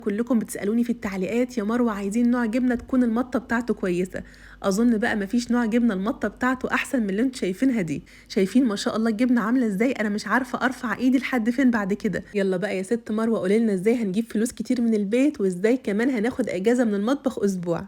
كلكم بتسألوني في التعليقات يا مروة عايزين نوع جبنة تكون المطة بتاعته كويسة. أظن بقى مفيش نوع جبنة المطة بتاعته أحسن من اللي انتوا شايفينها دي. شايفين ما شاء الله الجبنة عاملة ازاي؟ أنا مش عارفة أرفع إيدي لحد فين بعد كده. يلا بقى يا ست مروة قوليلنا ازاي هنجيب فلوس كتير من البيت، وازاي كمان هناخد إجازة من المطبخ أسبوع.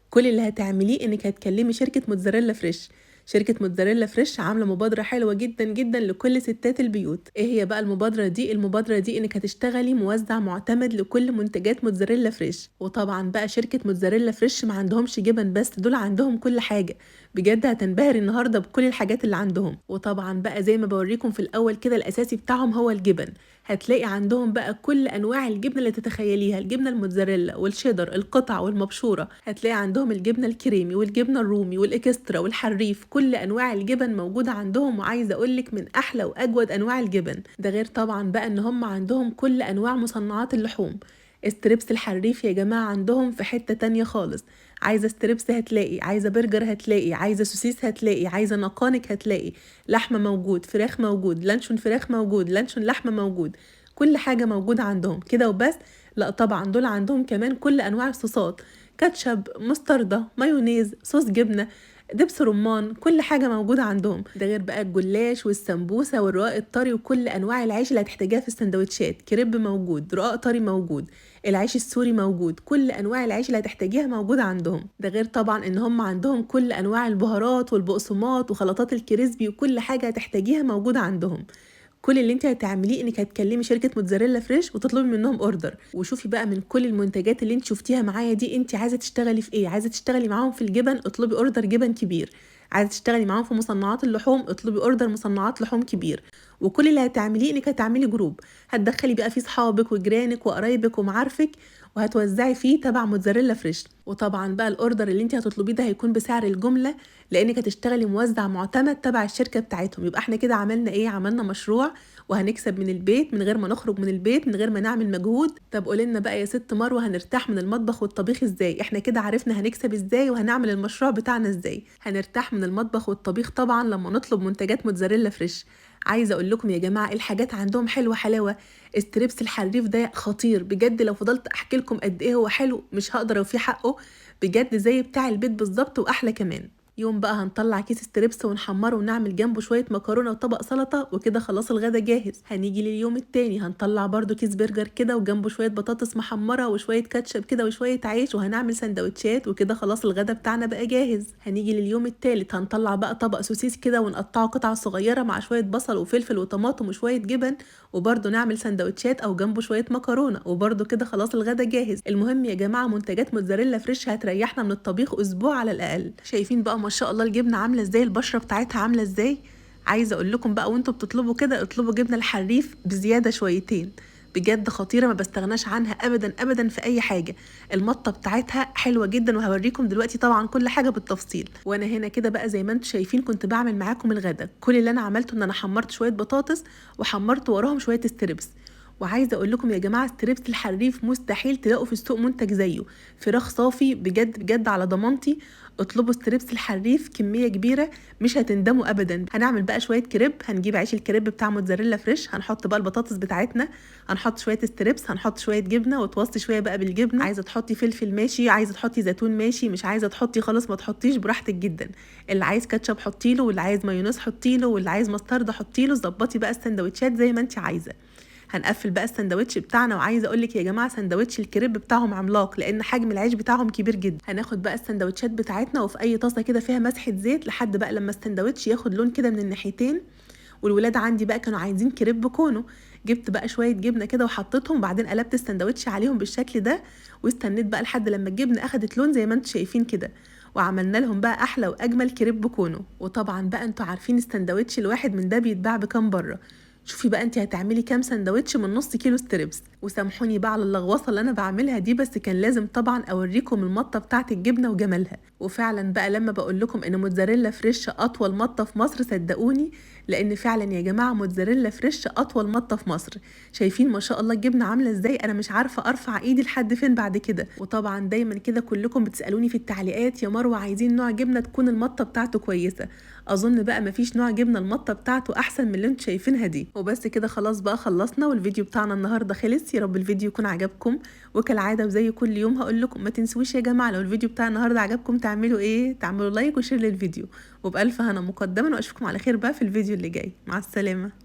كل اللي هتعمليه انك هتكلمي شركة موتزاريلا فريش. شركة موتزاريلا فريش عاملة مبادرة حلوة جدا جدا لكل ستات البيوت. ايه هي بقى المبادرة دي؟ المبادرة دي انك هتشتغلي موزع معتمد لكل منتجات موتزاريلا فريش. وطبعا بقى شركة موتزاريلا فريش ما عندهمش جبن بس، دول عندهم كل حاجة. بجد هتنبهري النهاردة بكل الحاجات اللي عندهم. وطبعا بقى زي ما بوريكم في الاول كده الاساسي بتاعهم هو الجبن. هتلاقي عندهم بقى كل انواع الجبنه اللي تتخيليها، الجبنه الموتزاريلا والشيدر القطع والمبشوره، هتلاقي عندهم الجبنه الكريمي والجبنه الرومي والاكسترا والحريف، كل انواع الجبن موجوده عندهم. وعايزه اقولك من احلى واجود انواع الجبن. ده غير طبعا بقى ان هم عندهم كل انواع مصنعات اللحوم. ستريبس الحريف يا جماعه عندهم في حته تانية خالص. عايزه ستريبس هتلاقي، عايزه برجر هتلاقي، عايزه سوسيس هتلاقي، عايزه نقانق هتلاقي، لحمه موجود، فراخ موجود، لانشون فراخ موجود، لانشون لحمه موجود. كل حاجه موجوده عندهم كده وبس. لا طبعا دول عندهم كمان كل انواع الصوصات، كاتشب، مستردة، مايونيز، صوص جبنه، دبس رمان، كل حاجه موجوده عندهم. ده غير بقى الجلاش والسمبوسه والرقاق الطري وكل انواع العيش اللي هتحتاجيها في السندوتشات. كريب موجود، رقاق طري موجود، العيش السوري موجود، كل انواع العيش اللي هتحتاجيها موجوده عندهم. ده غير طبعا ان هم عندهم كل انواع البهارات والبقسماط وخلطات الكريسبي، وكل حاجه هتحتاجيها موجوده عندهم. كل اللي انت هتعمليه انك هتكلمي شركه موتزاريلا فريش وتطلبي منهم اوردر. وشوفي بقى من كل المنتجات اللي انت شفتيها معايا دي انت عايزه تشتغلي في ايه. عايزه تشتغلي معاهم في الجبن؟ اطلبي اوردر جبن كبير. عايزه تشتغلي معاهم في مصنعات اللحوم؟ اطلبي اوردر مصنعات لحوم كبير. وكل اللي هتعمليه انك هتعملي جروب، هتدخلي بقى فيه صحابك وجيرانك وقرايبك ومعارفك، وهتوزعي فيه تبع موتزاريلا فريش. وطبعا بقى الاوردر اللي انت هتطلبيه ده هيكون بسعر الجمله، لانك هتشتغلي موزع معتمد تبع الشركه بتاعتهم. يبقى احنا كده عملنا ايه؟ عملنا مشروع وهنكسب من البيت من غير ما نخرج من البيت، من غير ما نعمل مجهود. طب قولنا بقى يا ست مروه هنرتاح من المطبخ والطبيخ ازاي؟ احنا كده عرفنا هنكسب ازاي وهنعمل المشروع بتاعنا ازاي. هنرتاح من المطبخ والطبيخ طبعا لما نطلب منتجات موتزاريلا فريش. عايزه اقول لكم يا جماعه الحاجات عندهم حلوه حلاوه. استريبس الحريف ده خطير بجد، لو فضلت احكي لكم قد ايه هو حلو مش هقدر اوفي حقه. بجد زي بتاع البيت بالظبط واحلى كمان. يوم بقى هنطلع كيس ستريبس ونحمره ونعمل جنبه شويه مكرونه وطبق سلطه، وكده خلاص الغدا جاهز. هنيجي لليوم التاني هنطلع برضو كيس برجر كده وجنبه شويه بطاطس محمره وشويه كاتشب كده وشويه عيش، وهنعمل سندوتشات، وكده خلاص الغدا بتاعنا بقى جاهز. هنيجي لليوم التالت هنطلع بقى طبق سوسيس كده ونقطعه قطع صغيره مع شويه بصل وفلفل وطماطم وشويه جبن، وبرضو نعمل سندوتشات او جنبه شويه مكرونه، وبرضو كده خلاص الغدا جاهز. المهم يا جماعه منتجات موتزاريلا فريش هتريحنا من الطبيخ اسبوع على الاقل. شايفين بقى ما شاء الله الجبنه عامله ازاي، البشره بتاعتها عامله ازاي. عايزه اقول لكم بقى وانتوا بتطلبوا كده اطلبوا جبنه الحريف بزياده شويتين. بجد خطيره، ما بستغناش عنها ابدا ابدا في اي حاجه. المطه بتاعتها حلوه جدا، وهوريكم دلوقتي طبعا كل حاجه بالتفصيل. وانا هنا كده بقى زي ما انتم شايفين كنت بعمل معاكم الغدا. كل اللي انا عملته ان انا حمرت شويه بطاطس وحمرت وراهم شويه ستريبس. وعايزه اقول لكم يا جماعه ستريبس الحريف مستحيل تلاقوا في السوق منتج زيه. فراخ صافي بجد بجد على ضمانتي. اطلبوا ستريبس الحريف كميه كبيره مش هتندموا ابدا. هنعمل بقى شويه كريب، هنجيب عيش الكريب بتاع موتزاريلا فريش، هنحط بقى البطاطس بتاعتنا، هنحط شويه ستريبس، هنحط شويه جبنه وتوصي شويه بقى بالجبنه. عايزه تحطي فلفل ماشي، عايزه تحطي زيتون ماشي، مش عايزه تحطي خالص ما تحطيش، براحتك جدا. اللي عايز كاتشب حطي له، واللي عايز مايونيز حطي له، واللي عايز مستردة حطي له. ظبطي بقى السندوتشات زي ما انت عايزه. هنقفل بقى السندوتش بتاعنا. وعايزه اقول لك يا جماعه سندوتش الكريب بتاعهم عملاق لان حجم العيش بتاعهم كبير جدا. هناخد بقى السندوتشات بتاعتنا وفي اي طاسه كده فيها مسحه زيت لحد بقى لما السندوتش ياخد لون كده من الناحيتين. والولاد عندي بقى كانوا عايزين كريب كونو، جبت بقى شويه جبنه كده وحطيتهم، وبعدين قلبت السندوتش عليهم بالشكل ده، واستنيت بقى لحد لما الجبنه اخدت لون زي ما انتم شايفين كده. وعملنا لهم بقى احلى واجمل كريب كونو. وطبعا بقى انتوا عارفين السندوتش الواحد من ده بيتباع بكام بره. شوفي بقى انت هتعملي كام سندوتش من نص كيلو ستريبس. وسامحوني بقى على اللغوصه اللي انا بعملها دي، بس كان لازم طبعا اوريكم المطه بتاعت الجبنه وجمالها. وفعلا بقى لما بقول لكم ان موتزاريلا فريش اطول مطه في مصر صدقوني لان فعلا يا جماعه موتزاريلا فريش اطول مطه في مصر. شايفين ما شاء الله الجبنه عامله ازاي؟ انا مش عارفه ارفع ايدي لحد فين بعد كده. وطبعا دايما كده كلكم بتسالوني في التعليقات يا مروه عايزين نوع جبنه تكون المطه بتاعته كويسه. اظن بقى مفيش نوع جبنه المطه بتاعته احسن من اللي انتوا شايفينها دي. وبس كده خلاص بقى خلصنا، والفيديو بتاعنا النهارده خلص. يا رب الفيديو يكون عجبكم، وكالعاده وزي كل يوم هقول لكم ما تنسوش يا جماعه لو الفيديو بتاع النهارده عجبكم تعملوا ايه؟ تعملوا لايك وشير للفيديو. وبألف هنا مقدما، واشوفكم على خير بقى في الفيديو اللي جاي. مع السلامه.